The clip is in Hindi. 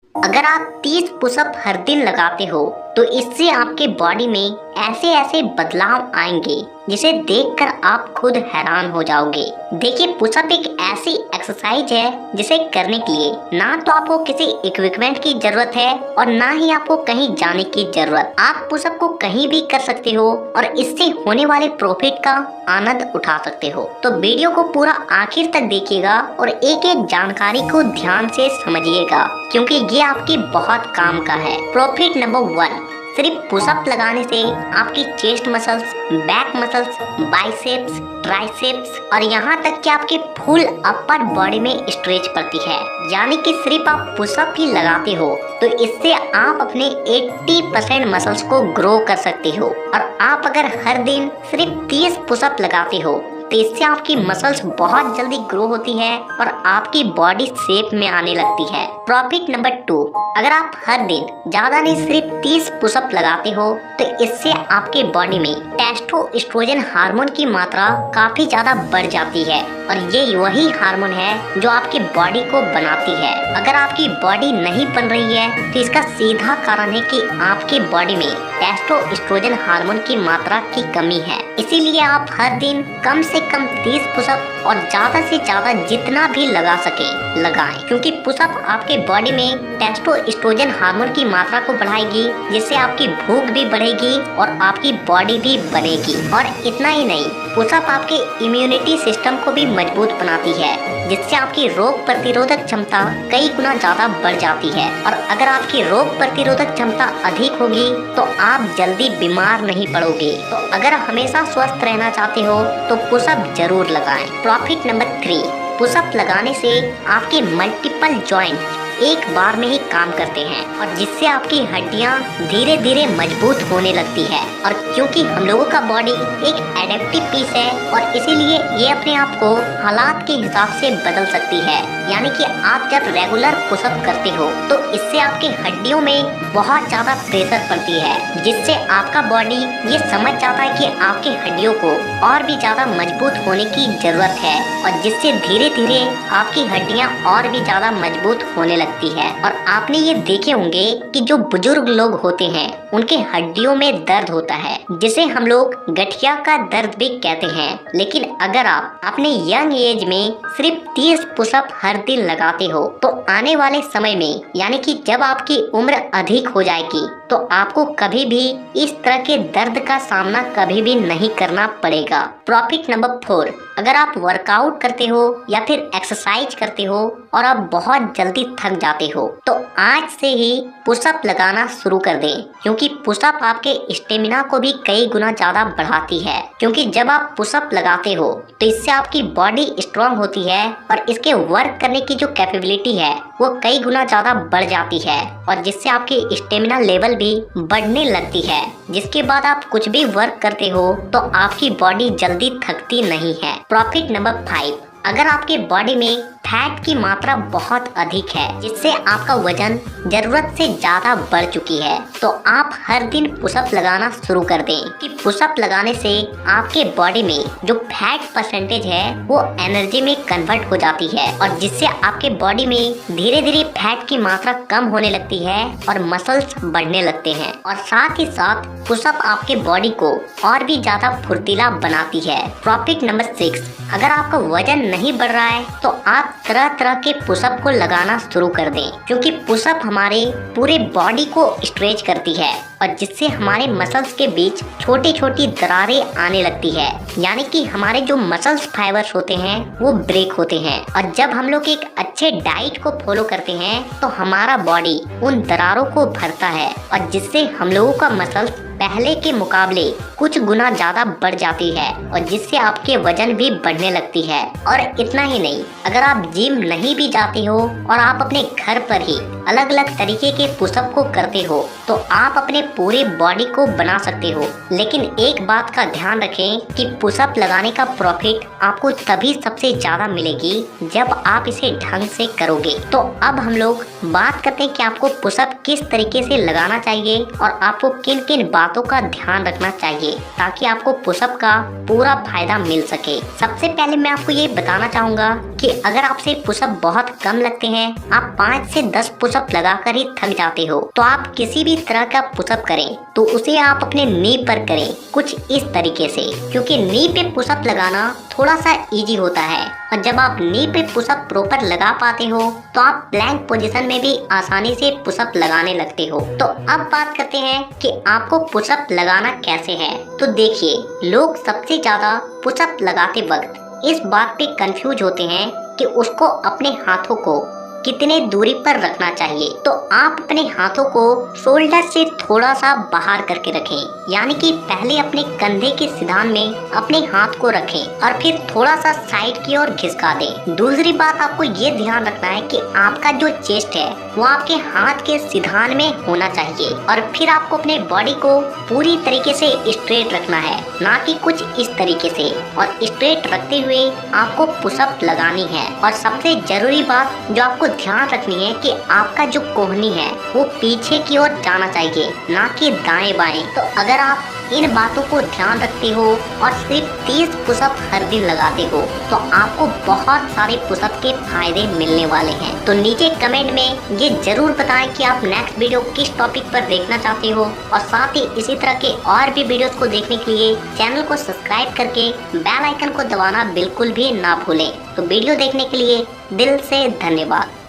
अगर आप 30 पुशअप हर दिन लगाते हो तो इससे आपके बॉडी में ऐसे ऐसे बदलाव आएंगे जिसे देखकर आप खुद हैरान हो जाओगे। देखिए, पुशअप एक ऐसी एक्सरसाइज है जिसे करने के लिए ना तो आपको किसी इक्विपमेंट की जरूरत है और ना ही आपको कहीं जाने की जरूरत। आप पुशअप को कहीं भी कर सकते हो और इससे होने वाले प्रॉफिट का आनंद उठा सकते हो। तो वीडियो को पूरा आखिर तक देखिएगा और एक एक जानकारी को ध्यान से समझिएगा, क्योंकि ये आपके बहुत काम का है। प्रॉफिट नंबर 1, सिर्फ पुशअप लगाने से आपकी chest muscles, back muscles, biceps, triceps और यहाँ तक कि आपकी फुल अपर बॉडी में स्ट्रेच पड़ती है। यानी कि सिर्फ आप पुशअप ही लगाते हो तो इससे आप अपने 80% मसल्स को ग्रो कर सकते हो। और आप अगर हर दिन सिर्फ 30 पुशअप लगाते हो तो इससे आपकी मसल्स बहुत जल्दी ग्रो होती है और आपकी बॉडी शेप में आने लगती है। प्रॉफिट नंबर 2, अगर आप हर दिन ज्यादा नहीं सिर्फ 30 पुशअप लगाते हो तो इससे आपके बॉडी में टेस्टोस्टेरोन हार्मोन की मात्रा काफी ज्यादा बढ़ जाती है और ये वही हार्मोन है जो आपकी बॉडी को बनाती है। अगर आपकी बॉडी नहीं बन रही है तो इसका सीधा कारण है कि आपकी बॉडी में टेस्टोस्टेरोन हार्मोन की मात्रा की कमी है। इसीलिए आप हर दिन कम से कम 30 पुशअप और ज्यादा से ज्यादा जितना भी लगा सके लगाएं, क्योंकि पुशअप आपके बॉडी में टेस्टोस्टेरोन हार्मोन की मात्रा को बढ़ाएगी, जिससे आपकी भूख भी बढ़ेगी और आपकी बॉडी भी बनेगी। और इतना ही नहीं, पुशअप आपके इम्यूनिटी सिस्टम को भी मजबूत बनाती है, जिससे आपकी रोग प्रतिरोधक क्षमता कई गुना ज्यादा बढ़ जाती है। और अगर आपकी रोग प्रतिरोधक क्षमता अधिक होगी तो आप जल्दी बीमार नहीं पड़ोगे। तो अगर हमेशा स्वस्थ रहना चाहते हो तो पुशअप जरूर लगाएं। प्रॉफिट नंबर 3, पुशअप लगाने से आपके मल्टीपल जॉइंट एक बार में ही काम करते हैं और जिससे आपकी हड्डियां धीरे धीरे मजबूत होने लगती है। और क्योंकि हम लोगों का बॉडी एक एडेप्टिव पीस है और इसीलिए ये अपने आप को हालात के हिसाब से बदल सकती है। यानी कि आप जब रेगुलर पुशअप करते हो तो इससे आपकी हड्डियों में बहुत ज्यादा प्रेशर पड़ती है, जिससे आपका बॉडी ये समझ जाता है कि आपकी हड्डियों को और भी ज्यादा मजबूत होने की जरूरत है और जिससे धीरे धीरे आपकी हड्डियां और भी ज्यादा मजबूत होने लगती है। और आपने ये देखे होंगे कि जो बुजुर्ग लोग होते हैं उनके हड्डियों में दर्द होता है, जिसे हम लोग गठिया का दर्द भी कहते हैं। लेकिन अगर आप अपने यंग एज में सिर्फ 30 पुशअप हर दिन लगाते हो तो आने वाले समय में, यानी कि जब आपकी उम्र अधिक हो जाएगी, तो आपको कभी भी इस तरह के दर्द का सामना कभी भी नहीं करना पड़ेगा। प्रॉफिट नंबर 4, अगर आप वर्कआउट करते हो या फिर एक्सरसाइज करते हो और आप बहुत जल्दी थक जाते हो तो आज से ही पुशअप लगाना शुरू कर दें, क्योंकि पुशअप आपके स्टेमिना को भी कई गुना ज्यादा बढ़ाती है। क्योंकि जब आप पुशअप लगाते हो तो इससे आपकी बॉडी स्ट्रांग होती है और इसके वर्क करने की जो कैपेबिलिटी है वो कई गुना ज्यादा बढ़ जाती है और जिससे आपकी स्टेमिना लेवल भी बढ़ने लगती है, जिसके बाद आप कुछ भी वर्क करते हो तो आपकी बॉडी जल्दी थकती नहीं है। प्रॉफिट नंबर 5, अगर आपके बॉडी में फैट की मात्रा बहुत अधिक है, जिससे आपका वजन जरूरत से ज्यादा बढ़ चुकी है, तो आप हर दिन पुशअप लगाना शुरू कर दें। कि पुशअप लगाने से आपके बॉडी में जो फैट परसेंटेज है वो एनर्जी में कन्वर्ट हो जाती है और जिससे आपके बॉडी में धीरे धीरे फैट की मात्रा कम होने लगती है और मसल्स बढ़ने लगते हैं। और साथ ही साथ पुशअप आपके बॉडी को और भी ज्यादा फुर्तीला बनाती है। प्रॉफिट नंबर 6, अगर आपका वजन नहीं बढ़ रहा है तो आप तरह तरह के पुशअप को लगाना शुरू कर दें, क्योंकि पुशअप हमारे पूरे बॉडी को स्ट्रेच करती है और जिससे हमारे मसल्स के बीच छोटी छोटी दरारें आने लगती है। यानी कि हमारे जो मसल्स फाइबर्स होते हैं वो ब्रेक होते हैं और जब हम लोग एक अच्छे डाइट को फॉलो करते हैं तो हमारा बॉडी उन दरारों को भरता है और जिससे हम लोगों का मसल्स पहले के मुकाबले कुछ गुना ज्यादा बढ़ जाती है और जिससे आपके वजन भी बढ़ने लगती है। और इतना ही नहीं, अगर आप जिम नहीं भी जाते हो और आप अपने घर पर ही अलग अलग तरीके के पुशअप को करते हो तो आप अपने पूरे बॉडी को बना सकते हो। लेकिन एक बात का ध्यान रखें कि पुशअप लगाने का प्रॉफिट आपको तभी सबसे ज्यादा मिलेगी जब आप इसे ढंग से करोगे। तो अब हम लोग बात करते हैं कि आपको पुशअप किस तरीके से लगाना चाहिए और आपको किन किन बातों का ध्यान रखना चाहिए ताकि आपको पुशअप का पूरा फायदा मिल सके। सबसे पहले मैं आपको ये बताना चाहूंगा कि अगर आपसे पुशअप बहुत कम लगते हैं, आप 5 से 10 पुशअप पुशअप लगाकर ही थक जाते हो तो आप किसी भी तरह का पुशअप करें तो उसे आप अपने नी पर करें, कुछ इस तरीके से, क्योंकि नी पे पुशअप लगाना थोड़ा सा इजी होता है और जब आप नी पे पुशअप प्रॉपर लगा पाते हो तो आप प्लैंक पोजीशन में भी आसानी से पुशअप लगाने लगते हो। तो अब बात करते हैं कि आपको पुशअप लगाना कैसे है। तो देखिए, लोग सबसे ज्यादा पुशअप लगाते वक्त इस बात पे कंफ्यूज होते हैं कि उसको अपने हाथों को कितने दूरी पर रखना चाहिए। तो आप अपने हाथों को शोल्डर से थोड़ा सा बाहर करके रखें, यानी कि पहले अपने कंधे के सिधान में अपने हाथ को रखें और फिर थोड़ा सा साइड की ओर घिसका दें। दूसरी बात आपको ये ध्यान रखना है कि आपका जो चेस्ट है वो आपके हाथ के सिधान में होना चाहिए और फिर आपको अपने बॉडी को पूरी तरीके से स्ट्रेट रखना है, ना कि कुछ इस तरीके से। और स्ट्रेट रखते हुए आपको पुशअप लगानी है। और सबसे जरूरी बात जो आपको ध्यान रखनी है कि आपका जो कोहनी है वो पीछे की ओर जाना चाहिए, ना कि दाएं बाएं। तो अगर आप इन बातों को ध्यान रखते हो और सिर्फ 30 पुशअप हर दिन लगाते हो तो आपको बहुत सारे पुशअप के फायदे मिलने वाले हैं। तो नीचे कमेंट में ये जरूर बताएं कि आप नेक्स्ट वीडियो किस टॉपिक पर देखना चाहते हो और साथ ही इसी तरह के और भी वीडियोस को देखने के लिए चैनल को सब्सक्राइब करके बेल आइकन को दबाना बिल्कुल भी ना भूलें। तो वीडियो देखने के लिए दिल से धन्यवाद।